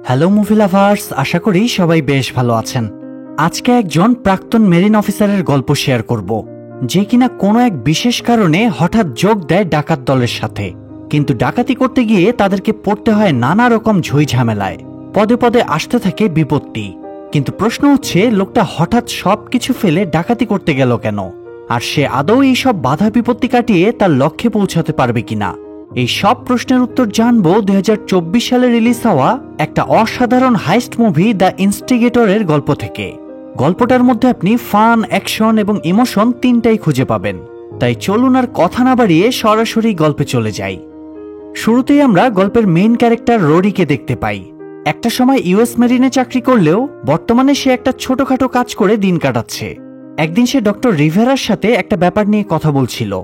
Hello movie lovers, আশা করি সবাই বেশ ভালো আছেন। আজকে একজন প্রাক্তন মেরিন অফিসারের গল্প শেয়ার করব, যে কিনা কোনো এক বিশেষ কারণে হঠাৎ যোগ দেয় ডাকাত দলের সাথে। কিন্তু ডাকাতি করতে গিয়ে তাদেরকে পড়তে হয় নানা রকম ঝই ঝামেলায়, পদে পদে আসতে থাকে বিপত্তি। কিন্তু প্রশ্ন হচ্ছে, লোকটা হঠাৎ সবকিছু ফেলে ডাকাতি করতে গেল কেন? আর সে আদৌ এই সব বাধা বিপত্তি কাটিয়ে তার লক্ষ্যে পৌঁছাতে পারবে কিনা? এই সব প্রশ্নের উত্তর জানবো 2024 সালে রিলিজ হওয়া একটা অসাধারণ হাইস্ট মুভি দ্য ইনস্টিগেটরের গল্প থেকে। গল্পটার মধ্যে আপনি ফান, অ্যাকশন এবং ইমোশন তিনটাই খুঁজে পাবেন। তাই চলুন আর কথা না বাড়িয়ে সরাসরি গল্পে চলে যাই। শুরুতেই আমরা গল্পের মেইন ক্যারেক্টার রোরিকে দেখতে পাই। একটা সময় ইউএস মেরিনে চাকরি করলেও বর্তমানে সে একটা ছোটখাটো কাজ করে দিন কাটাচ্ছে। একদিন সে ডক্টর রিভেরার সাথে একটা ব্যাপার নিয়ে কথা বলছিল।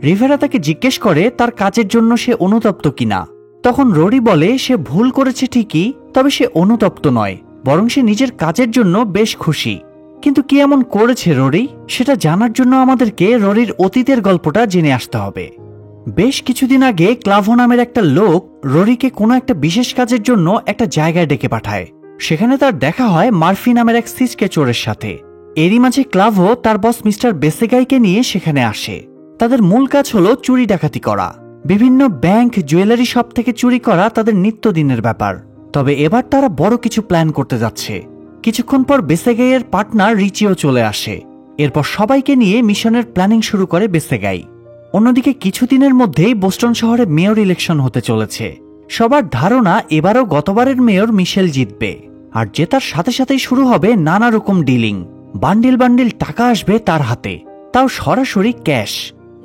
রিভেরা তাকে জিজ্ঞেস করে তার কাজের জন্য সে অনুতপ্ত কিনা। তখন রোরি বলে সে ভুল করেছে ঠিকই, তবে সে অনুতপ্ত নয়, বরং সে নিজের কাজের জন্য বেশ খুশি। কিন্তু কি এমন করেছে রোরি, সেটা জানার জন্য আমাদেরকে রোরির অতীতের গল্পটা জেনে আসতে হবে। বেশ কিছুদিন আগে ক্লাভো নামের একটা লোক রোরিকে কোনো একটা বিশেষ কাজের জন্য একটা জায়গায় ডেকে পাঠায়। সেখানে তার দেখা হয় মার্ফি নামের এক সিসকে চোরের সাথে। এরই মাঝে ক্লাভো তার বস মিস্টার বেসেগাইকে নিয়ে সেখানে আসে। তাদের মূল কাজ হলো চুরি ডাকাতি করা। বিভিন্ন ব্যাংক, জুয়েলারি শপ থেকে চুরি করা তাদের নিত্যদিনের ব্যাপার। তবে এবার তারা বড় কিছু প্ল্যান করতে যাচ্ছে। কিছুক্ষণ পর বেসেগাইয়ের পার্টনার রিচিও চলে আসে। এরপর সবাইকে নিয়ে মিশনের প্ল্যানিং শুরু করে বেসেগাই। অন্যদিকে কিছুদিনের মধ্যেই বোস্টন শহরে মেয়র ইলেকশন হতে চলেছে। সবার ধারণা এবারও গতবারের মেয়র মিশেল জিতবে। আর জেতার সাথে সাথেই শুরু হবে নানা রকম ডিলিং। বান্ডিল বান্ডিল টাকা আসবে তার হাতে, তাও সরাসরি ক্যাশ।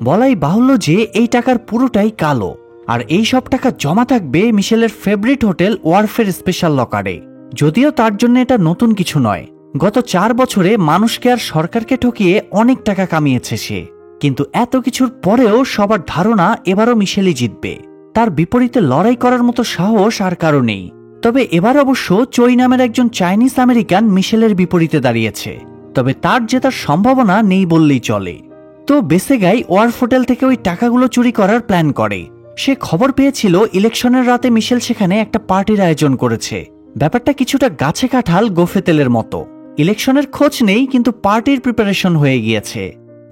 বলাই বাহুল্য যে এই টাকার পুরোটাই কালো। আর এই সব টাকা জমা থাকবে মিশেলের ফেভারিট হোটেল ওয়ারফের স্পেশাল লকারে। যদিও তার জন্য এটা নতুন কিছু নয়, গত 4 বছরে মানুষকে আর সরকারকে ঠকিয়ে অনেক টাকা কামিয়েছে সে। কিন্তু এত কিছুর পরেও সবার ধারণা এবারও মিশেলই জিতবে। তার বিপরীতে লড়াই করার মতো সাহস আর কারো নেই। তবে এবার অবশ্য চই নামের একজন চাইনিজ আমেরিকান মিশেলের বিপরীতে দাঁড়িয়েছে। তবে তার জেতার সম্ভাবনা নেই বললেই চলে। তো বেসেগাই ওয়ার্ফ হোটেল থেকে ওই টাকাগুলো চুরি করার প্ল্যান করে। সে খবর পেয়েছিল ইলেকশনের রাতে মিশেল সেখানে একটা পার্টির আয়োজন করেছে। ব্যাপারটা কিছুটা গাছে কাঁঠাল গোফে তেলের মতো। ইলেকশনের খোঁজ নেই, কিন্তু পার্টির প্রিপারেশন হয়ে গিয়েছে।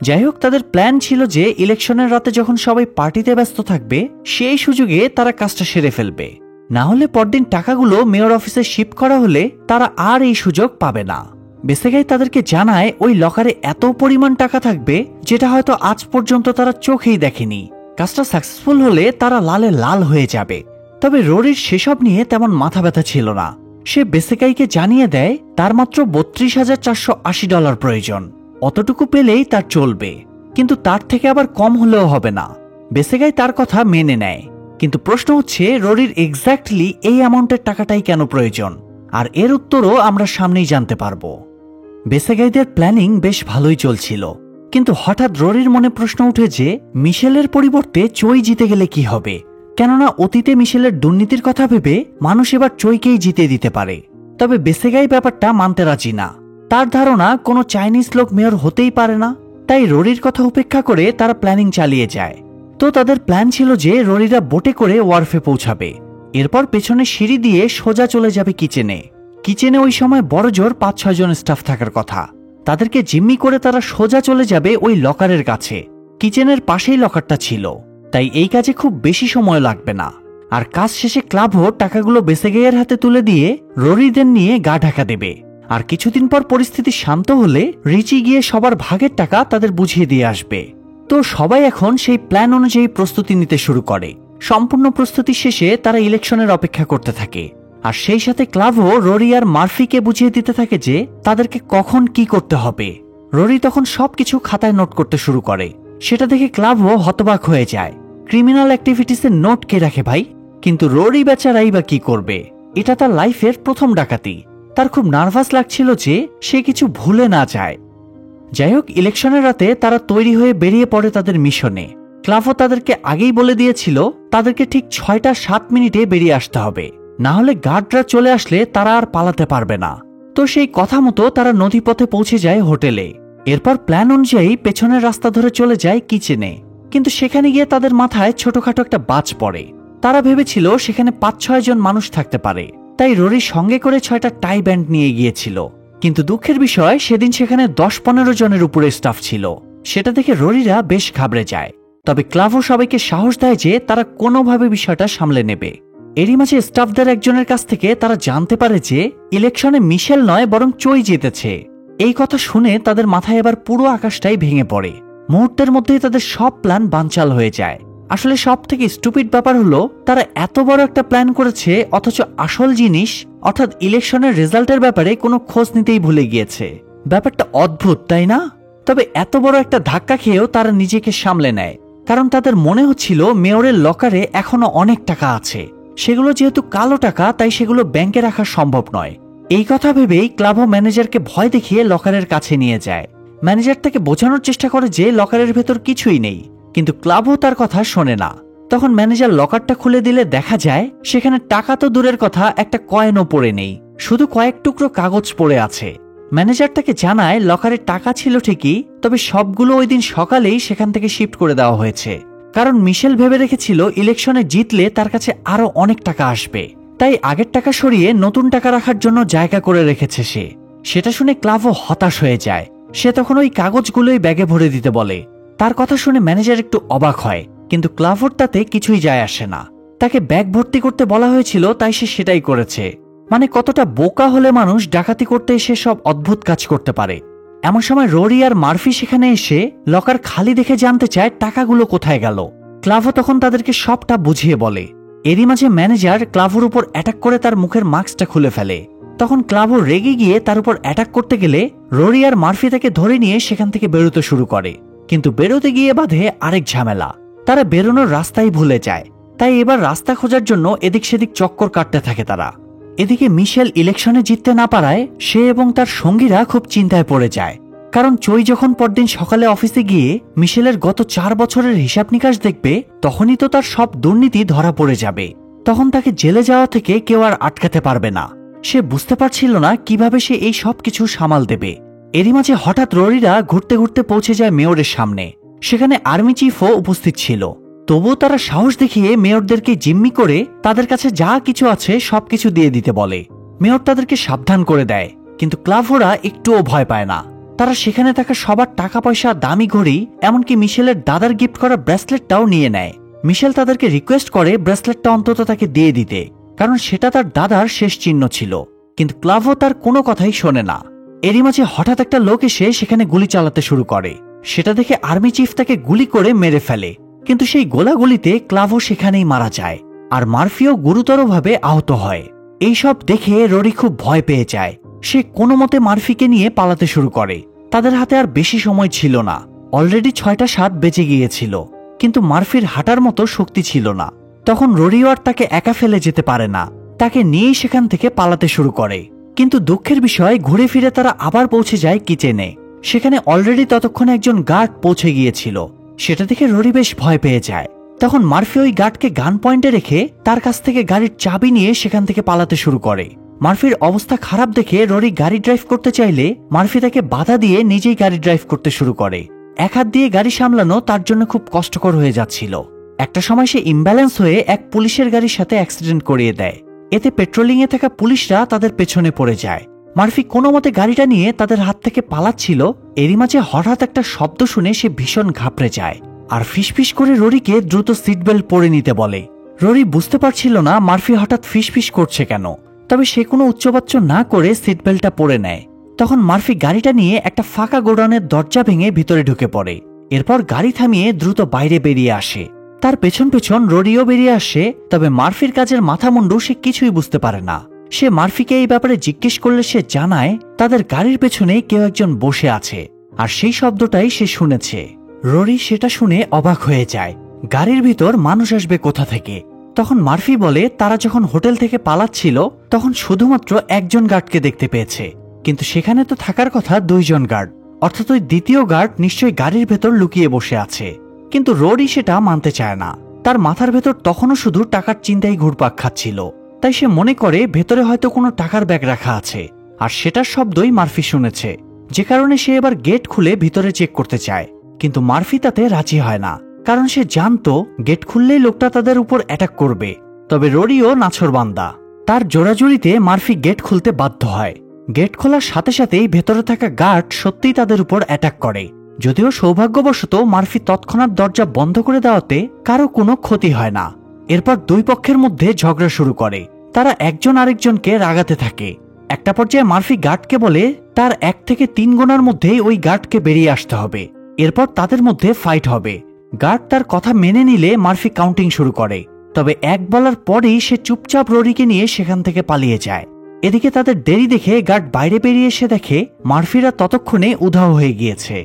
যাই হোক, তাদের প্ল্যান ছিল যে ইলেকশনের রাতে যখন সবাই পার্টিতে ব্যস্ত থাকবে, সেই সুযোগে তারা কাজটা সেরে ফেলবে। না হলে পরদিন টাকাগুলো মেয়র অফিসে শিফট করা হলে তারা আর এই সুযোগ পাবে না। বেসেগাই তাদেরকে জানায় ওই লকারে এত পরিমাণ টাকা থাকবে যেটা হয়তো আজ পর্যন্ত তারা চোখেই দেখেনি। কাজটা সাকসেসফুল হলে তারা লালে লাল হয়ে যাবে। তবে রোরির সেসব নিয়ে তেমন মাথা ব্যথা ছিল না। সে বেসেগাইকে জানিয়ে দেয় তার মাত্র $32,480 প্রয়োজন। অতটুকু পেলেই তার চলবে, কিন্তু তার থেকে আবার কম হলেও হবে না। বেসেগাই তার কথা মেনে নেয়। কিন্তু প্রশ্ন হচ্ছে, রোরির এক্স্যাক্টলি এই অ্যামাউন্টের টাকাটাই কেন প্রয়োজন? আর এর উত্তরও আমরা সামনেই জানতে পারবো। বেসেগাইদের প্ল্যানিং বেশ ভালোই চলছিল, কিন্তু হঠাৎ রোরির মনে প্রশ্ন উঠে যে মিশেলের পরিবর্তে চই জিতে গেলে কি হবে। কেননা অতীতে মিশেলের দুর্নীতির কথা ভেবে মানুষ এবার চইকেই জিতে দিতে পারে। তবে বেসেগাই ব্যাপারটা মানতে রাজি না। তার ধারণা কোনো চাইনিজ লোক মেয়র হতেই পারে না। তাই রোরির কথা উপেক্ষা করে তারা প্ল্যানিং চালিয়ে যায়। তো তাদের প্ল্যান ছিল যে রোরিরা বোটে করে ওয়ার্ফে পৌঁছাবে। এরপর পেছনে সিঁড়ি দিয়ে সোজা চলে যাবে কিচেনে। কিচেনে ওই সময় বড় জোর 5-6 জন স্টাফ থাকার কথা। তাদেরকে জিম্মি করে তারা সোজা চলে যাবে ওই লকারের কাছে। কিচেনের পাশেই লকারটা ছিল, তাই এই কাজে খুব বেশি সময় লাগবে না। আর কাজ শেষে ক্লাভো টাকাগুলো বেসেগাইয়ের হাতে তুলে দিয়ে রোরিদের নিয়ে গা ঢাকা দেবে। আর কিছুদিন পর পরিস্থিতি শান্ত হলে রিচি গিয়ে সবার ভাগের টাকা তাদের বুঝিয়ে দিয়ে আসবে। তো সবাই এখন সেই প্ল্যান অনুযায়ী প্রস্তুতি নিতে শুরু করে। সম্পূর্ণ প্রস্তুতি শেষে তারা ইলেকশনের অপেক্ষা করতে থাকে। আর সেই সাথে ক্লাভো রোরি আর মার্ফিকে বুঝিয়ে দিতে থাকে যে তাদেরকে কখন কি করতে হবে। রোরি তখন সবকিছু খাতায় নোট করতে শুরু করে। সেটা দেখে ক্লাভো হতবাক হয়ে যায়। ক্রিমিনাল অ্যাক্টিভিটিসের নোট কে রাখে ভাই? কিন্তু রোরি বেচারাই বা কি করবে? এটা তার লাইফের প্রথম ডাকাতি। তার খুব নার্ভাস লাগছিল যে সে কিছু ভুলে না যায়। যাই হোক, ইলেকশনের রাতে তারা তৈরি হয়ে বেরিয়ে পড়ে তাদের মিশনে। ক্লাভো তাদেরকে আগেই বলে দিয়েছিল তাদেরকে ঠিক 6টা 7 মিনিটে বেরিয়ে আসতে হবে, না হলে গার্ডরা চলে আসলে তারা আর পালাতে পারবে না। তো সেই কথা মতো তারা নদীপথে পৌঁছে যায় হোটেলে। এরপর প্ল্যান অনুযায়ী পেছনের রাস্তা ধরে চলে যায় কিচেনে। কিন্তু সেখানে গিয়ে তাদের মাথায় ছোটখাটো একটা বাজ পড়ে। তারা ভেবেছিল সেখানে 5-6 জন মানুষ থাকতে পারে। তাই রোরির সঙ্গে করে 6টা টাই ব্যান্ড নিয়ে গিয়েছিল। কিন্তু দুঃখের বিষয় সেদিন সেখানে 10-15 জনের উপরে স্টাফ ছিল। সেটা দেখে রোরিরা বেশ ঘাবড়ে যায়। তবে ক্লাভো সবাইকে সাহস দেয় যে তারা কোনোভাবে বিষয়টা সামলে নেবে। এরই মাঝে স্টাফদের একজনের কাছ থেকে তারা জানতে পারে যে ইলেকশনে মিশেল নয় বরং চই জিতেছে। এই কথা শুনে তাদের মাথায় এবার পুরো আকাশটাই ভেঙে পড়ে। মুহূর্তের মধ্যেই তাদের সব প্ল্যান বানচাল হয়ে যায়। আসলে সব থেকে স্টুপিড ব্যাপার হলো তারা এত বড় একটা প্ল্যান করেছে অথচ আসল জিনিস অর্থাৎ ইলেকশনের রেজাল্টের ব্যাপারে কোনো খোঁজ নিতেই ভুলে গিয়েছে। ব্যাপারটা অদ্ভুত, তাই না? তবে এত বড় একটা ধাক্কা খেয়েও তারা নিজেকে সামলে নেয়, কারণ তাদের মনে হচ্ছিল মেয়রের লকারে এখনো অনেক টাকা আছে। সেগুলো যেহেতু কালো টাকা তাই সেগুলো ব্যাংকে রাখা সম্ভব নয়। এই কথা ভেবেই ক্লাভো ম্যানেজারকে ভয় দেখিয়ে লকারের কাছে নিয়ে যায়। ম্যানেজার তাকে বোঝানোর চেষ্টা করে যে লকারের ভেতর কিছুই নেই, কিন্তু ক্লাভো তার কথা শোনে না। তখন ম্যানেজার লকারটা খুলে দিলে দেখা যায় সেখানে টাকা তো দূরের কথা, একটা কয়েনও পড়ে নেই, শুধু কয়েক টুকরো কাগজ পড়ে আছে। ম্যানেজার তাকে জানায় লকারে টাকা ছিল ঠিকই, তবে সবগুলো ওই দিন সকালেই সেখান থেকে শিফট করে দেওয়া হয়েছে, কারণ মিশেল ভেবে রেখেছিল ইলেকশনে জিতলে তার কাছে আরো অনেক টাকা আসবে, তাই আগের টাকা সরিয়ে নতুন টাকা রাখার জন্য জায়গা করে রেখেছে সে। সেটা শুনে ক্লাভো হতাশ হয়ে যায়। সে তখন ওই কাগজগুলোই ব্যাগে ভরে দিতে বলে। তার কথা শুনে ম্যানেজার একটু অবাক হয়, কিন্তু ক্লাভোর তাতে কিছুই যায় আসে না। তাকে ব্যাগ ভর্তি করতে বলা হয়েছিল তাই সে সেটাই করেছে। মানে কতটা বোকা হলে মানুষ ডাকাতি করতে এসে সব অদ্ভুত কাজ করতে পারে। এমন সময় রোরি আর মার্ফি সেখানে এসে লকার খালি দেখে জানতে চায় টাকাগুলো কোথায় গেল। ক্লাভো তখন তাদেরকে সবটা বুঝিয়ে বলে। এরই মাঝে ম্যানেজার ক্লাভোর উপর অ্যাটাক করে তার মুখের মাস্কটা খুলে ফেলে। তখন ক্লাভো রেগে গিয়ে তার উপর অ্যাটাক করতে গেলে রোরি আর মার্ফি তাকে ধরে নিয়ে সেখান থেকে বেরোতে শুরু করে, কিন্তু বেরোতে গিয়ে বাঁধে আরেক ঝামেলা। তারা বেরোনোর রাস্তাই ভুলে যায়, তাই এবার রাস্তা খোঁজার জন্য এদিক সেদিক চক্কর কাটতে থাকে তারা। এদিকে মিশেল ইলেকশনে জিততে না পারায় সে এবং তার সঙ্গীরা খুব চিন্তায় পড়ে যায়, কারণ চই যখন পরদিন সকালে অফিসে গিয়ে মিশেলের গত 4 বছরের হিসাব নিকাশ দেখবে তখনই তো তার সব দুর্নীতি ধরা পড়ে যাবে। তখন তাকে জেলে যাওয়া থেকে কেউ আর আটকাতে পারবে না। সে বুঝতে পারছিল না কিভাবে সে এই সব কিছু সামাল দেবে। এরই মাঝে হঠাৎ রোরিরা ঘুরতে ঘুরতে পৌঁছে যায় মেয়রের সামনে। সেখানে আর্মি চিফও উপস্থিত ছিল। তবুও তারা সাহস দেখিয়ে মেয়রদেরকে জিম্মি করে তাদের কাছে যা কিছু আছে সবকিছু দিয়ে দিতে বলে। মেয়র তাদেরকে সাবধান করে দেয়, কিন্তু ক্লাভোরা একটুও ভয় পায় না। তারা সেখানে থাকা সবার টাকা পয়সা, দামি ঘড়ি, এমনকি মিশেলের দাদার গিফট করা ব্রেসলেটটাও নিয়ে নেয়। মিশেল তাদেরকে রিকোয়েস্ট করে ব্রেসলেটটা অন্তত তাকে দিয়ে দিতে, কারণ সেটা তার দাদার শেষ চিহ্ন ছিল। কিন্তু ক্লাভো তার কোনো কথাই শোনে না। এরই মাঝে হঠাৎ একটা লোক এসে সেখানে গুলি চালাতে শুরু করে। সেটা দেখে আর্মি চিফ তাকে গুলি করে মেরে ফেলে, কিন্তু সেই গোলাগুলিতে ক্লাভো সেখানেই মারা যায়, আর মার্ফিও গুরুতরভাবে আহত হয়। এইসব দেখে রোরি খুব ভয় পেয়ে যায়। সে কোনো মতে মার্ফিকে নিয়ে পালাতে শুরু করে। তাদের হাতে আর বেশি সময় ছিল না, অলরেডি 6টা 7 বেজে গিয়েছিল, কিন্তু মার্ফির হাঁটার মতো শক্তি ছিল না। তখন রোরিও আর তাকে একা ফেলে যেতে পারে না, তাকে নিয়েই সেখান থেকে পালাতে শুরু করে। কিন্তু দুঃখের বিষয় ঘুরে ফিরে তারা আবার পৌঁছে যায় কিচেনে। সেখানে অলরেডি ততক্ষণে একজন গার্ড পৌঁছে গিয়েছিল। সেটা দেখে রোরি বেশ ভয় পেয়ে যায়। তখন মার্ফি ওই গার্ডকে গান পয়েন্টে রেখে তার কাছ থেকে গাড়ির চাবি নিয়ে সেখান থেকে পালাতে শুরু করে। মার্ফির অবস্থা খারাপ দেখে রোরি গাড়ি ড্রাইভ করতে চাইলে মার্ফি তাকে বাধা দিয়ে নিজেই গাড়ি ড্রাইভ করতে শুরু করে। এক হাত দিয়ে গাড়ি সামলানো তার জন্য খুব কষ্টকর হয়ে যাচ্ছিল। একটা সময় সে ইমব্যালেন্স হয়ে এক পুলিশের গাড়ির সাথে অ্যাক্সিডেন্ট করিয়ে দেয়। এতে পেট্রোলিং এ থাকা পুলিশরা তাদের পেছনে পড়ে যায়। মার্ফি কোনো মতে গাড়িটা নিয়ে তাদের হাত থেকে পালাচ্ছিল। এরই মাঝে হঠাৎ একটা শব্দ শুনে সে ভীষণ ঘাবড়ে যায় আর ফিসফিস করে রোরিকে দ্রুত সিট বেল্ট পরে নিতে বলে। রোরি বুঝতে পারছিল না মার্ফি হঠাৎ ফিসফিস করছে কেন, তবে সে কোনো উচ্চবাচ্য না করে সিট বেল্টটা পরে নেয়। তখন মার্ফি গাড়িটা নিয়ে একটা ফাঁকা গোডাউনের দরজা ভেঙে ভিতরে ঢুকে পড়ে। এরপর গাড়ি থামিয়ে দ্রুত বাইরে বেরিয়ে আসে। তার পেছন পেছন রোরিও বেরিয়ে আসে, তবে মার্ফির কাজের মাথা মুন্ডু সে কিছুই বুঝতে পারে না। সে মার্ফিকে এই ব্যাপারে জিজ্ঞেস করলে সে জানায় তাদের গাড়ির পেছনে কেউ একজন বসে আছে, আর সেই শব্দটাই সে শুনেছে। রোরি সেটা শুনে অবাক হয়ে যায়। গাড়ির ভিতর মানুষ আসবে কোথা থেকে? তখন মার্ফি বলে তারা যখন হোটেল থেকে পালাচ্ছিল তখন শুধুমাত্র একজন গার্ডকে দেখতে পেয়েছে, কিন্তু সেখানে তো থাকার কথা 2 জন গার্ড, অর্থাৎ ওই দ্বিতীয় গার্ড নিশ্চয়ই গাড়ির ভেতর লুকিয়ে বসে আছে। কিন্তু রোরি সেটা মানতে চায় না। তার মাথার ভেতর তখনও শুধু টাকার চিন্তাই ঘুরপাক খাচ্ছিল। তাই সে মনে করে ভেতরে হয়তো কোনো টাকার ব্যাগ রাখা আছে, আর সেটার শব্দই মার্ফি শুনেছে, যে কারণে সে এবার গেট খুলে ভিতরে চেক করতে চায়। কিন্তু মার্ফি তাতে রাজি হয় না, কারণ সে জানতো গেট খুললেই লোকটা তাদের উপর অ্যাটাক করবে। তবে রোরিও নাছোড়বান্দা। তার জোরাজুরিতে মার্ফি গেট খুলতে বাধ্য হয়। গেট খোলার সাথে সাথেই ভেতরে থাকা গার্ড সত্যিই তাদের উপর অ্যাটাক করে। যদিও সৌভাগ্যবশত মার্ফি তৎক্ষণাৎ দরজা বন্ধ করে দেওয়াতে কারো কোনো ক্ষতি হয় না। এরপর দুই পক্ষের মধ্যে ঝগড়া শুরু করে। তারা একজন আরেকজনকে রাগাতে থাকে। একটা পর্যায়ে মার্ফি গার্ডকে বলে তার 1 থেকে 3 গোনার মধ্যেই ওই গার্ডকে বেরিয়ে আসতে হবে। এরপর তাদের মধ্যে ফাইট হবে। গার্ড তার কথা মেনে নিলে মার্ফি কাউন্টিং শুরু করে। তবে 1 বলার পরেই সে চুপচাপ রোরিকে নিয়ে সেখান থেকে পালিয়ে যায়। এদিকে তাদের দেরি দেখে গার্ড বাইরে বেরিয়ে এসে দেখে মার্ফিরা ততক্ষণে উধাও হয়ে গিয়েছে।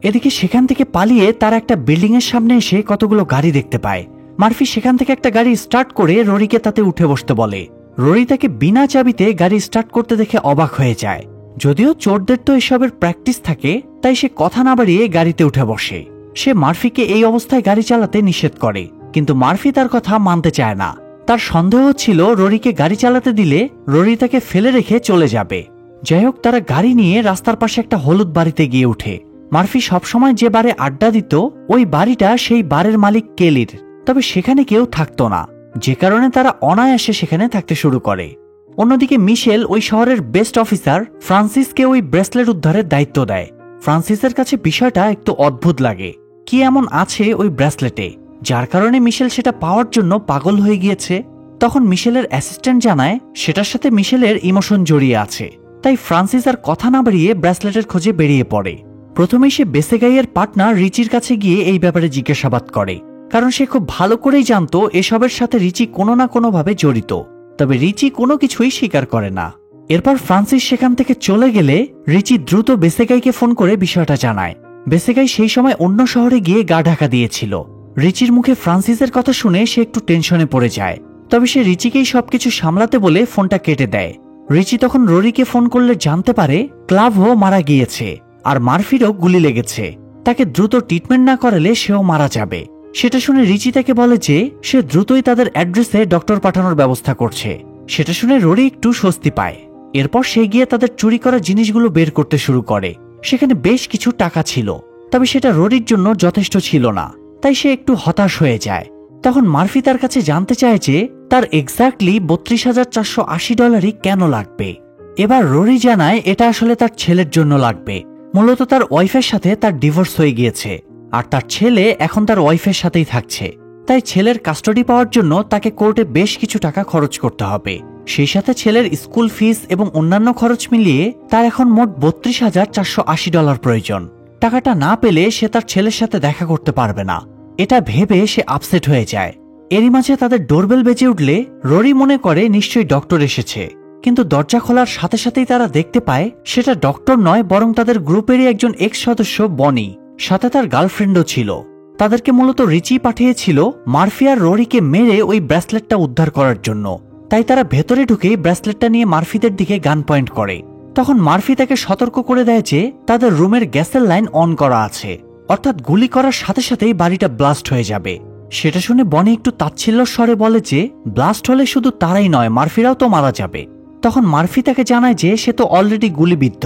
এদিকে সেখান থেকে পালিয়ে তারা একটা বিল্ডিং এর সামনে এসে কতগুলো গাড়ি দেখতে পায়। মার্ফি সেখান থেকে একটা গাড়ি স্টার্ট করে রোরিকে তাতে উঠে বসতে বলে। রোরি তাকে বিনা চাবিতে গাড়ি স্টার্ট করতে দেখে অবাক হয়ে যায়। যদিও চোরদের তো এসবের প্র্যাকটিস থাকে, তাই সে কথা না বাড়িয়ে গাড়িতে উঠে বসে। সে মার্ফিকে এই অবস্থায় গাড়ি চালাতে নিষেধ করে, কিন্তু মার্ফি তার কথা মানতে চায় না। তার সন্দেহ ছিল রোরিকে গাড়ি চালাতে দিলে রোরি তাকে ফেলে রেখে চলে যাবে। যাই হোক, তারা গাড়ি নিয়ে রাস্তার পাশে একটা হলুদ বাড়িতে গিয়ে উঠে। মার্ফি সবসময় যে বারে আড্ডা দিত ওই বাড়িটা সেই বারের মালিক কেলির, তবে সেখানে কেউ থাকতো না, যে কারণে তারা অনায়াসে সেখানে থাকতে শুরু করে। অন্যদিকে মিশেল ওই শহরের বেস্ট অফিসার ফ্রান্সিসকে ওই ব্রেসলেট উদ্ধারের দায়িত্ব দেয়। ফ্রান্সিসের কাছে বিষয়টা একটু অদ্ভুত লাগে। কি এমন আছে ওই ব্রেসলেটে যার কারণে মিশেল সেটা পাওয়ার জন্য পাগল হয়ে গিয়েছে? তখন মিশেলের অ্যাসিস্ট্যান্ট জানায় সেটার সাথে মিশেলের ইমোশন জড়িয়ে আছে। তাই ফ্রান্সিস আর কথা না বাড়িয়ে ব্রেসলেটের খোঁজে বেরিয়ে পড়ে। প্রথমেই সে বেসেগাইয়ের পার্টনার রিচির কাছে গিয়ে এই ব্যাপারে জিজ্ঞাসাবাদ করে, কারণ সে খুব ভালো করেই জানতো এসবের সাথে রিচি কোনো না কোনোভাবে জড়িত। তবে রিচি কোনো কিছুই স্বীকার করে না। এরপর ফ্রান্সিস সেখান থেকে চলে গেলে রিচি দ্রুত বেসেগাইকে ফোন করে বিষয়টা জানায়। বেসেগাই সেই সময় অন্য শহরে গিয়ে গা ঢাকা দিয়েছিল। রিচির মুখে ফ্রান্সিসের কথা শুনে সে একটু টেনশনে পড়ে যায়। তবে সে রিচিকেই সবকিছু সামলাতে বলে ফোনটা কেটে দেয়। রিচি তখন রোরিকে ফোন করলে জানতে পারে ক্লাভও মারা গিয়েছে আর মার্ফিরও গুলি লেগেছে। তাকে দ্রুত ট্রিটমেন্ট না করালে সেও মারা যাবে। সেটা শুনে রিচি তাকে বলে যে সে দ্রুতই তাদের অ্যাড্রেসে ডক্টর পাঠানোর ব্যবস্থা করছে। সেটা শুনে রোরি একটু স্বস্তি পায়। এরপর সে গিয়ে তাদের চুরি করা জিনিসগুলো বের করতে শুরু করে। সেখানে বেশ কিছু টাকা ছিল, তবে সেটা রোরির জন্য যথেষ্ট ছিল না, তাই সে একটু হতাশ হয়ে যায়। তখন মার্ফি তার কাছে জানতে চায় যে তার এক্স্যাক্টলি $32,480 কেন লাগবে। এবার রোরি জানায় এটা আসলে তার ছেলের জন্য লাগবে। মূলত তার ওয়াইফের সাথে তার ডিভোর্স হয়ে গিয়েছে আর তার ছেলে এখন তার ওয়াইফের সাথেই থাকছে। তাই ছেলের কাস্টাডি পাওয়ার জন্য তাকে কোর্টে বেশ কিছু টাকা খরচ করতে হবে। সেই সাথে ছেলের স্কুল ফিস এবং অন্যান্য খরচ মিলিয়ে তার এখন মোট $32,480 প্রয়োজন। টাকাটা না পেলে সে তার ছেলের সাথে দেখা করতে পারবে না। এটা ভেবে সে আপসেট হয়ে যায়। এরই মাঝে তাদের ডোরবেল বেজে উঠলে রোরি মনে করে নিশ্চয়ই ডক্টর এসেছে, কিন্তু দরজা খোলার সাথে সাথেই তারা দেখতে পায় সেটা ডক্টর নয়, বরং তাদের গ্রুপেরই একজন এক্স সদস্য বনি, সাথে তার গার্লফ্রেন্ডও ছিল। তাদেরকে মূলত রিচি পাঠিয়েছিল মার্ফি আর রোরিকে মেরে ওই ব্রেসলেটটা উদ্ধার করার জন্য। তাই তারা ভেতরে ঢুকে ব্রেসলেটটা নিয়ে মার্ফিদের দিকে গান পয়েন্ট করে। তখন মার্ফি তাকে সতর্ক করে দেয় যে তাদের রুমের গ্যাসের লাইন অন করা আছে, অর্থাৎ গুলি করার সাথে সাথেই বাড়িটা ব্লাস্ট হয়ে যাবে। সেটা শুনে বনি একটু তাচ্ছিল্য স্বরে বলে যে ব্লাস্ট হলে শুধু তারাই নয়, মার্ফিরাও তো মারা যাবে। তখন মার্ফি তাকে জানায় যে সে তো অলরেডি গুলিবিদ্ধ,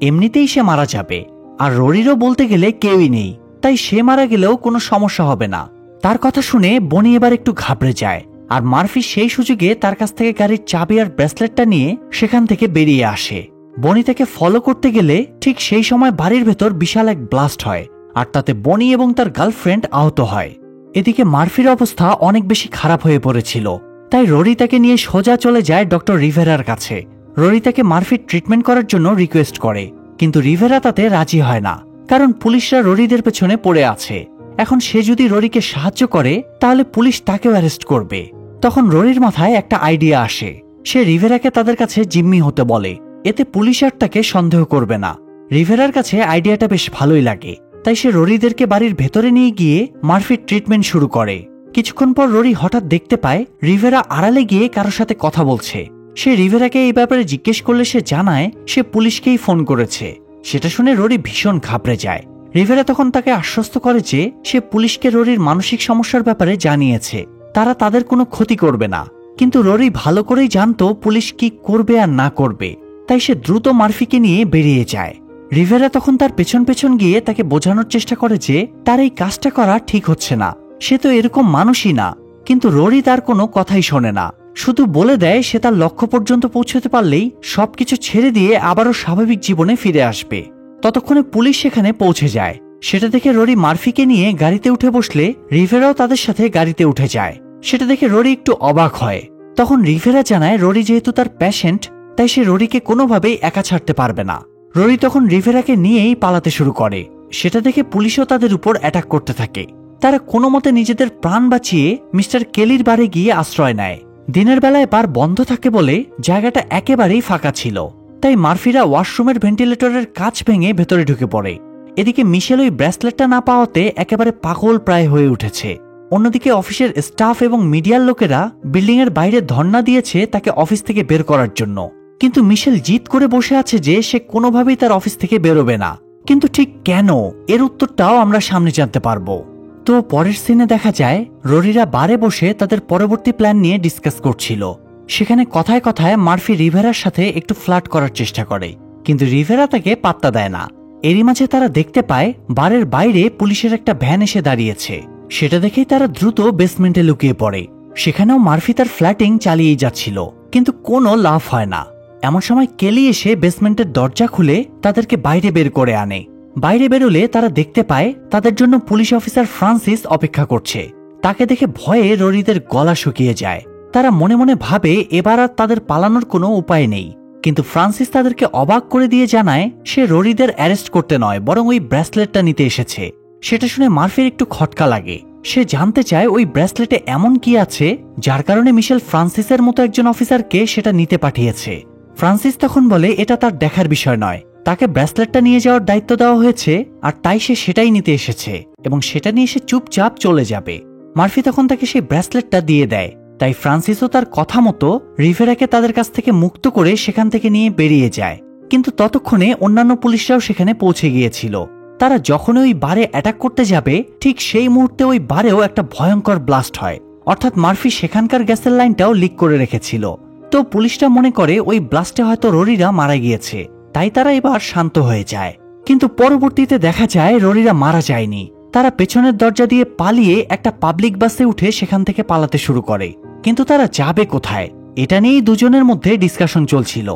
এমনিতেই সে মারা যাবে, আর রোরিরও বলতে গেলে কেউই নেই, তাই সে মারা গেলেও কোনো সমস্যা হবে না। তার কথা শুনে বনি এবার একটু ঘাবড়ে যায়, আর মার্ফি সেই সুযোগে তার কাছ থেকে গাড়ির চাবি আর ব্রেসলেটটা নিয়ে সেখান থেকে বেরিয়ে আসে। বনি তাকে ফলো করতে গেলে ঠিক সেই সময় বাড়ির ভেতর বিশাল এক ব্লাস্ট হয়, আর তাতে বনি এবং তার গার্লফ্রেন্ড আহত হয়। এদিকে মার্ফির অবস্থা অনেক বেশি খারাপ হয়ে পড়েছিল, তাই রোরি তাকে নিয়ে সোজা চলে যায় ডক্টর রিভেরার কাছে। রোরি তাকে মার্ফির ট্রিটমেন্ট করার জন্য রিকোয়েস্ট করে, কিন্তু রিভেরা তাতে রাজি হয় না, কারণ পুলিশরা রোরিদের পেছনে পড়ে আছে। এখন সে যদি রোরিকে সাহায্য করে তাহলে পুলিশ তাকেও অ্যারেস্ট করবে। তখন রোরির মাথায় একটা আইডিয়া আসে। সে রিভেরাকে তাদের কাছে জিম্মি হতে বলে, এতে পুলিশ আর তাকে সন্দেহ করবে না। রিভেরার কাছে আইডিয়াটা বেশ ভালোই লাগে, তাই সে রোরিদেরকে বাড়ির ভেতরে নিয়ে গিয়ে মার্ফির ট্রিটমেন্ট শুরু করে। কিছুক্ষণ পর রোরি হঠাৎ দেখতে পায় রিভেরা আড়ালে গিয়ে কারোর সাথে কথা বলছে। সে রিভেরাকে এই ব্যাপারে জিজ্ঞেস করলে সে জানায় সে পুলিশকেই ফোন করেছে। সেটা শুনে রোরি ভীষণ ঘাবড়ে যায়। রিভেরা তখন তাকে আশ্বস্ত করে যে সে পুলিশকে রোরির মানসিক সমস্যার ব্যাপারে জানিয়েছে, তারা তাদের কোনো ক্ষতি করবে না। কিন্তু রোরি ভালো করেই জানতো পুলিশ কি করবে আর না করবে, তাই সে দ্রুত মার্ফিকে নিয়ে বেরিয়ে যায়। রিভেরা তখন তার পেছন পেছন গিয়ে তাকে বোঝানোর চেষ্টা করে যে তার এই কাজটা করা ঠিক হচ্ছে না, সে তো এরকম মানুষই না। কিন্তু রোরি তার কোনো কথাই শোনে না। শুধু বলে দেয় সে তার লক্ষ্য পর্যন্ত পৌঁছতে পারলেই সবকিছু ছেড়ে দিয়ে আবারও স্বাভাবিক জীবনে ফিরে আসবে। ততক্ষণে পুলিশ সেখানে পৌঁছে যায়। সেটা দেখে রোরি মার্ফিকে নিয়ে গাড়িতে উঠে বসলে রিভেরাও তাদের সাথে গাড়িতে উঠে যায়। সেটা দেখে রোরি একটু অবাক হয়। তখন রিভেরা জানায় রোরি যেহেতু তার পেশেন্ট, তাই সে রোরিকে কোনোভাবেই একা ছাড়তে পারবে না। রোরি তখন রিভেরাকে নিয়েই পালাতে শুরু করে। সেটা দেখে পুলিশও তাদের উপর অ্যাটাক করতে থাকে। তারা কোনো মতে নিজেদের প্রাণ বাঁচিয়ে মিস্টার কেলির বাড়ি গিয়ে আশ্রয় নেয়। দিনের বেলায় বার বন্ধ থাকে বলে জায়গাটা একেবারেই ফাঁকা ছিল, তাই মার্ফিরা ওয়াশরুমের ভেন্টিলেটরের কাঁচ ভেঙে ভেতরে ঢুকে পড়ে। এদিকে মিশেল ওই ব্রেসলেটটা না পাওয়াতে একেবারে পাগল প্রায় হয়ে উঠেছে। অন্যদিকে অফিসের স্টাফ এবং মিডিয়ার লোকেরা বিল্ডিং এর বাইরে ধর্ণা দিয়েছে তাকে অফিস থেকে বের করার জন্য, কিন্তু মিশেল জিদ করে বসে আছে যে সে কোনোভাবেই তার অফিস থেকে বেরোবে না। কিন্তু ঠিক কেন, এর উত্তরটাও আমরা সামনে জানতে পারবো। তো পরের সিনে দেখা যায় রোরিরা বারে বসে তাদের পরবর্তী প্ল্যান নিয়ে ডিসকাস করছিল। সেখানে কথায় কথায় মার্ফি রিভেরার সাথে একটু ফ্লার্ট করার চেষ্টা করে, কিন্তু রিভেরা তাকে পাত্তা দেয় না। এরই মাঝে তারা দেখতে পায় বারের বাইরে পুলিশের একটা ভ্যান এসে দাঁড়িয়েছে। সেটা দেখেই তারা দ্রুত বেসমেন্টে লুকিয়ে পড়ে। সেখানেও মার্ফি তার ফ্ল্যাটিং চালিয়েই যাচ্ছিল, কিন্তু কোনো লাভ হয় না। এমন সময় কেলি এসে বেসমেন্টের দরজা খুলে তাদেরকে বাইরে বের করে আনে। বাইরে বেরোলে তারা দেখতে পায় তাদের জন্য পুলিশ অফিসার ফ্রান্সিস অপেক্ষা করছে। তাকে দেখে ভয়ে রোরিদের গলা শুকিয়ে যায়। তারা মনে মনে ভাবে এবার আর তাদের পালানোর কোনো উপায় নেই, কিন্তু ফ্রান্সিস তাদেরকে অবাক করে দিয়ে জানায় সে রোরিদের অ্যারেস্ট করতে নয়, বরং ওই ব্রেসলেটটা নিতে এসেছে। সেটা শুনে মার্ফির একটু খটকা লাগে। সে জানতে চায় ওই ব্রেসলেটে এমন কি আছে যার কারণে মিশেল ফ্রান্সিসের মতো একজন অফিসারকে সেটা নিতে পাঠিয়েছে। ফ্রান্সিস তখন বলে এটা তার দেখার বিষয় নয়, তাকে ব্রেসলেটটা নিয়ে যাওয়ার দায়িত্ব দেওয়া হয়েছে, আর তাই সে সেটাই নিতে এসেছে এবং সেটা নিয়ে সে চুপচাপ চলে যাবে। মার্ফি তখন তাকে সেই ব্রেসলেটটা দিয়ে দেয়। তাই ফ্রান্সিসও তার কথা মতো রিভেরাকে তাদের কাছ থেকে মুক্ত করে সেখান থেকে নিয়ে বেরিয়ে যায়। কিন্তু ততক্ষণে অন্যান্য পুলিশরাও সেখানে পৌঁছে গিয়েছিল। তারা যখন ওই বারে অ্যাটাক করতে যাবে ঠিক সেই মুহূর্তে ওই বারেও একটা ভয়ঙ্কর ব্লাস্ট হয়, অর্থাৎ মার্ফি সেখানকার গ্যাসের লাইনটাও লিক করে রেখেছিল। তো পুলিশরা মনে করে ওই ব্লাস্টে হয়তো রোরিরা মারা গিয়েছে, তাই তারা এবার শান্ত হয়ে যায়। কিন্তু পরবর্তীতে দেখা যায় রোরিরা মারা যায়নি। তারা পেছনের দরজা দিয়ে পালিয়ে একটা পাবলিক বাসে উঠে সেখান থেকে পালাতে শুরু করে। কিন্তু তারা যাবে কোথায়, এটা নিয়েই দুজনের মধ্যে ডিসকাশন চলছিল।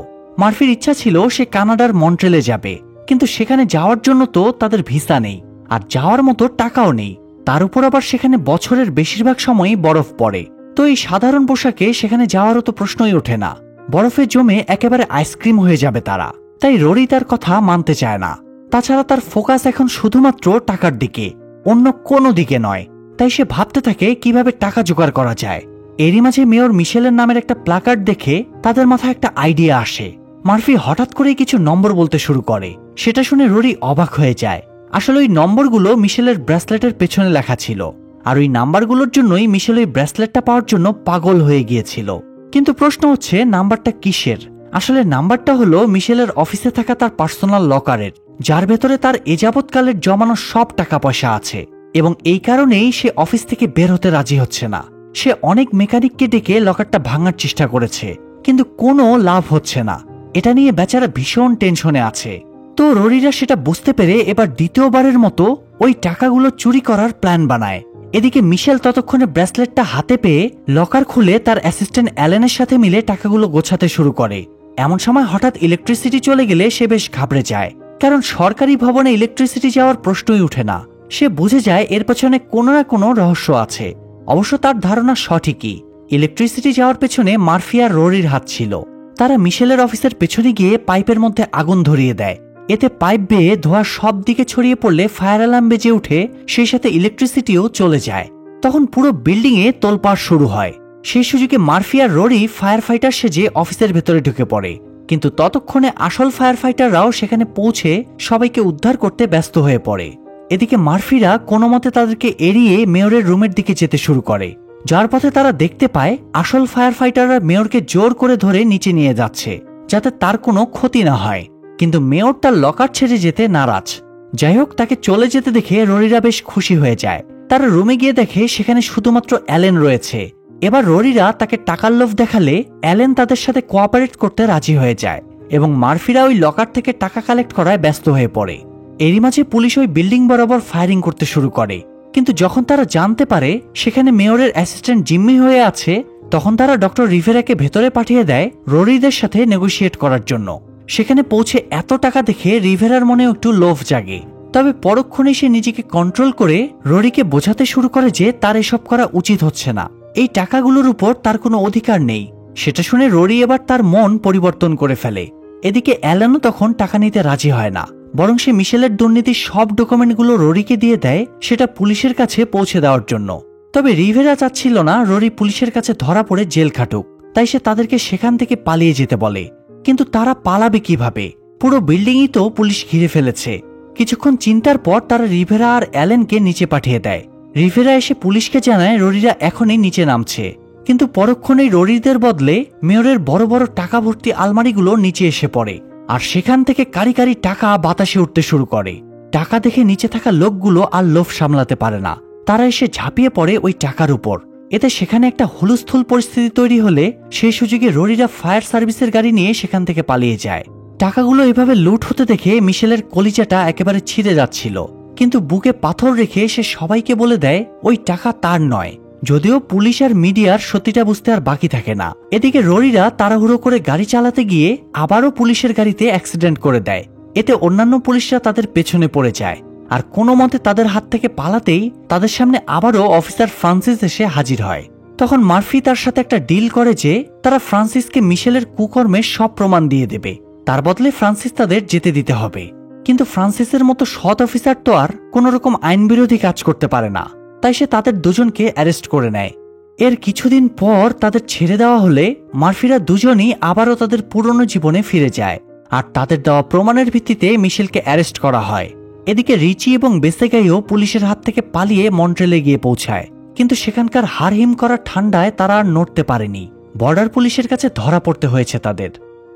মার্ফির ইচ্ছা ছিল সে কানাডার মন্ট্রেলে যাবে, কিন্তু সেখানে যাওয়ার জন্য তো তাদের ভিসা নেই, আর যাওয়ার মতো টাকাও নেই। তার উপর আবার সেখানে বছরের বেশিরভাগ সময়ই বরফ পড়ে। তো এই সাধারণ পোশাকে সেখানে যাওয়ারও তো প্রশ্নই ওঠে না। বরফে জমে একেবারে আইসক্রিম হয়ে যাবে তারা। তাই রোরি তার কথা মানতে চায় না। তাছাড়া তার ফোকাস এখন শুধুমাত্র টাকার দিকে, অন্য কোনো দিকে নয়। তাই সে ভাবতে থাকে কিভাবে টাকা জোগাড় করা যায়। এরই মাঝে মেয়র মিশেলের নামের একটা প্ল্যাকার্ড দেখে তাদের মাথায় একটা আইডিয়া আসে। মার্ফি হঠাৎ করে কিছু নম্বর বলতে শুরু করে। সেটা শুনে রোরি অবাক হয়ে যায়। আসলে ওই নম্বরগুলো মিশেলের ব্রেসলেটের পেছনে লেখা ছিল, আর ওই নাম্বারগুলোর জন্যই মিশেল ওই ব্রেসলেটটা পাওয়ার জন্য পাগল হয়ে গিয়েছিল। কিন্তু প্রশ্ন হচ্ছে নাম্বারটা কিসের? আসলে নাম্বারটা হলো মিশেলের অফিসে থাকা তার পার্সোনাল লকারের, যার ভেতরে তার এযাবৎকালের জমানো সব টাকা পয়সা আছে, এবং এই কারণেই সে অফিস থেকে বের হতে রাজি হচ্ছে না। সে অনেক মেকানিককে ডেকে লকারটা ভাঙার চেষ্টা করেছে, কিন্তু কোনো লাভ হচ্ছে না। এটা নিয়ে বেচারা ভীষণ টেনশনে আছে। তো রোরিরা সেটা বুঝতে পেরে এবার দ্বিতীয়বারের মতো ওই টাকাগুলো চুরি করার প্ল্যান বানায়। এদিকে মিশেল ততক্ষণে ব্রেসলেটটা হাতে পেয়ে লকার খুলে তার অ্যাসিস্ট্যান্ট অ্যালেনের সাথে মিলে টাকাগুলো গোছাতে শুরু করে। এমন সময় হঠাৎ ইলেকট্রিসিটি চলে গেলে সে বেশ ঘাবড়ে যায়, কারণ সরকারি ভবনে ইলেকট্রিসিটি যাওয়ার প্রশ্নই ওঠে না। সে বুঝে যায় এর পেছনে কোনো না কোনো রহস্য আছে। অবশ্য তার ধারণা সঠিকই, ইলেকট্রিসিটি যাওয়ার পেছনে মার্ফি আর রোরির হাত ছিল। তারা মিশেলের অফিসের পেছনে গিয়ে পাইপের মধ্যে আগুন ধরিয়ে দেয়। এতে পাইপ বেয়ে ধোঁয়া সব দিকে ছড়িয়ে পড়লে ফায়ার অ্যালার্ম বেজে উঠে, সেই সাথে ইলেকট্রিসিটিও চলে যায়। তখন পুরো বিল্ডিংয়ে তোলপাড় শুরু হয়। সেই সুযোগে মার্ফি আর রোরি ফায়ার ফাইটার সেজে অফিসের ভেতরে ঢুকে পড়ে, কিন্তু ততক্ষণে আসল ফায়ার ফাইটাররাও সেখানে পৌঁছে সবাইকে উদ্ধার করতে ব্যস্ত হয়ে পড়ে। এদিকে মার্ফিরা কোনো মতে তাদেরকে এড়িয়ে মেয়রের রুমের দিকে যেতে শুরু করে। যার পথে তারা দেখতে পায় আসল ফায়ার ফাইটাররা মেয়রকে জোর করে ধরে নিচে নিয়ে যাচ্ছে, যাতে তার কোনো ক্ষতি না হয়। কিন্তু মেয়র তার লকার ছেড়ে যেতে নারাজ। যাই হোক, তাকে চলে যেতে দেখে রোরিরা বেশ খুশি হয়ে যায়। তারা রুমে গিয়ে দেখে সেখানে শুধুমাত্র অ্যালেন রয়েছে। এবার রোরিরা তাকে টাকার লোভ দেখালে অ্যালেন তাদের সাথে কোঅপারেট করতে রাজি হয়ে যায়, এবং মার্ফিরা ওই লকার থেকে টাকা কালেক্ট করায় ব্যস্ত হয়ে পড়ে। এরই মাঝে পুলিশ ওই বিল্ডিং বরাবর ফায়ারিং করতে শুরু করে, কিন্তু যখন তারা জানতে পারে সেখানে মেয়রের অ্যাসিস্ট্যান্ট জিম্মি হয়ে আছে, তখন তারা ডক্টর রিভেরাকে ভেতরে পাঠিয়ে দেয় রোরিদের সাথে নেগোশিয়েট করার জন্য। সেখানে পৌঁছে এত টাকা দেখে রিভেরার মনে একটু লোভ জাগে, তবে পরক্ষণে সে নিজেকে কন্ট্রোল করে রোরিকে বোঝাতে শুরু করে যে তার এসব করা উচিত হচ্ছে না, এই টাকাগুলোর উপর তার কোনো অধিকার নেই। সেটা শুনে রোরি এবার তার মন পরিবর্তন করে ফেলে। এদিকে অ্যালানও তখন টাকা নিতে রাজি হয় না, বরং সে মিশেলের দুর্নীতির সব ডকুমেন্টগুলো রোরিকে দিয়ে দেয় সেটা পুলিশের কাছে পৌঁছে দেওয়ার জন্য। তবে রিভেরা চাচ্ছিল না রোরি পুলিশের কাছে ধরা পড়ে জেল খাটুক, তাই সে তাদেরকে সেখান থেকে পালিয়ে যেতে বলে। কিন্তু তারা পালাবে কিভাবে? পুরো বিল্ডিংই তো পুলিশ ঘিরে ফেলেছে। কিছুক্ষণ চিন্তার পর তারা রিভেরা আর অ্যালেনকে নিচে পাঠিয়ে দেয়। রিভেরা এসে পুলিশকে জানায় রোরিরা এখনই নিচে নামছে, কিন্তু পরক্ষণেই রোরিদের বদলে মেয়রের বড় বড় টাকা ভর্তি আলমারিগুলো নিচে এসে পড়ে, আর সেখান থেকে কারি কারি টাকা বাতাসে উঠতে শুরু করে। টাকা দেখে নিচে থাকা লোকগুলো আর লোভ সামলাতে পারে না, তারা এসে ঝাঁপিয়ে পড়ে ওই টাকার উপর। এতে সেখানে একটা হুলস্থুল পরিস্থিতি তৈরি হলে সেই সুযোগে রোরিরা ফায়ার সার্ভিসের গাড়ি নিয়ে সেখান থেকে পালিয়ে যায়। টাকাগুলো এভাবে লুট হতে দেখে মিশেলের কলিজাটা একেবারে ছিঁড়ে যাচ্ছিল, কিন্তু বুকে পাথর রেখে সে সবাইকে বলে দেয় ওই টাকা তার নয়, যদিও পুলিশ আর মিডিয়ার সত্যিটা বুঝতে আর বাকি থাকে না। এদিকে রোরিরা তাড়াহুড়ো করে গাড়ি চালাতে গিয়ে আবারও পুলিশের গাড়িতে অ্যাক্সিডেন্ট করে দেয়। এতে অন্যান্য পুলিশরা তাদের পেছনে পড়ে যায়, আর কোনো মতে তাদের হাত থেকে পালাতেই তাদের সামনে আবারও অফিসার ফ্রান্সিস এসে হাজির হয়। তখন মার্ফি তার সাথে একটা ডিল করে যে তারা ফ্রান্সিসকে মিশেলের কুকর্মের সব প্রমাণ দিয়ে দেবে, তার বদলে ফ্রান্সিস তাদের যেতে দিতে হবে। কিন্তু ফ্রান্সিসের মতো সৎ অফিসার তো আর কোনো রকম আইন বিরোধী কাজ করতে পারে না, তাই সে তাদের দুজনকে অ্যারেস্ট করে নেয়। এর কিছুদিন পর তাদের ছেড়ে দেওয়া হলে মার্ফিরা দুজনই আবারও তাদের পুরনো জীবনে ফিরে যায়, আর তাদের দেওয়া প্রমাণের ভিত্তিতে মিশেলকে অ্যারেস্ট করা হয়। এদিকে রিচি এবং বেসেগাইও পুলিশের হাত থেকে পালিয়ে মন্ট্রেলে গিয়ে পৌঁছায়, কিন্তু সেখানকার হাড়হিম করা ঠান্ডায় তারা আর নড়তে পারেনি। বর্ডার পুলিশের কাছে ধরা পড়তে হয়েছে তাদের।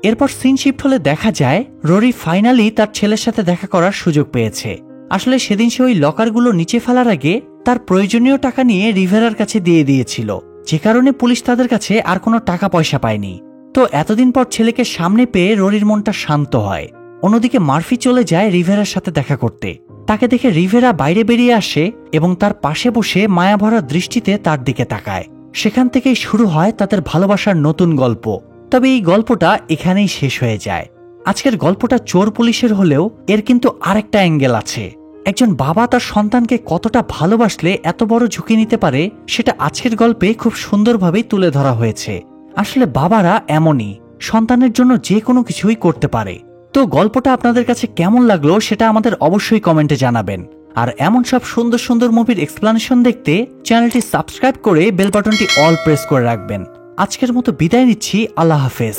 এরপর সিন শিফট হলে দেখা যায় রোরি ফাইনালি তার ছেলের সাথে দেখা করার সুযোগ পেয়েছে। আসলে সেদিন সে ওই লকারগুলো নিচে ফেলার আগে তার প্রয়োজনীয় টাকা নিয়ে রিভেরার কাছে দিয়ে দিয়েছিল, যে কারণে পুলিশ তাদের কাছে আর কোনো টাকা পয়সা পায়নি। তো এতদিন পর ছেলেকে সামনে পেয়ে রোরির মনটা শান্ত হয়। অন্যদিকে মার্ফি চলে যায় রিভেরার সাথে দেখা করতে। তাকে দেখে রিভেরা বাইরে বেরিয়ে আসে এবং তার পাশে বসে মায়াভরা দৃষ্টিতে তার দিকে তাকায়। সেখান থেকেই শুরু হয় তাদের ভালোবাসার নতুন গল্প। তবে এই গল্পটা এখানেই শেষ হয়ে যায়। আজকের গল্পটা চোর পুলিশের হলেও এর কিন্তু আরেকটা অ্যাঙ্গেল আছে। একজন বাবা তার সন্তানকে কতটা ভালোবাসলে এত বড় ঝুঁকি নিতে পারে সেটা আজকের গল্পে খুব সুন্দরভাবেই তুলে ধরা হয়েছে। আসলে বাবারা এমনই, সন্তানের জন্য যে কোনো কিছুই করতে পারে। তো গল্পটা আপনাদের কাছে কেমন লাগলো সেটা আমাদের অবশ্যই কমেন্টে জানাবেন। আর এমন সব সুন্দর সুন্দর মুভির এক্সপ্লানেশন দেখতে চ্যানেলটি সাবস্ক্রাইব করে বেল বাটনটি অল প্রেস করে রাখবেন। আজকের মতো বিদায় নিচ্ছি, আল্লাহ হাফেজ।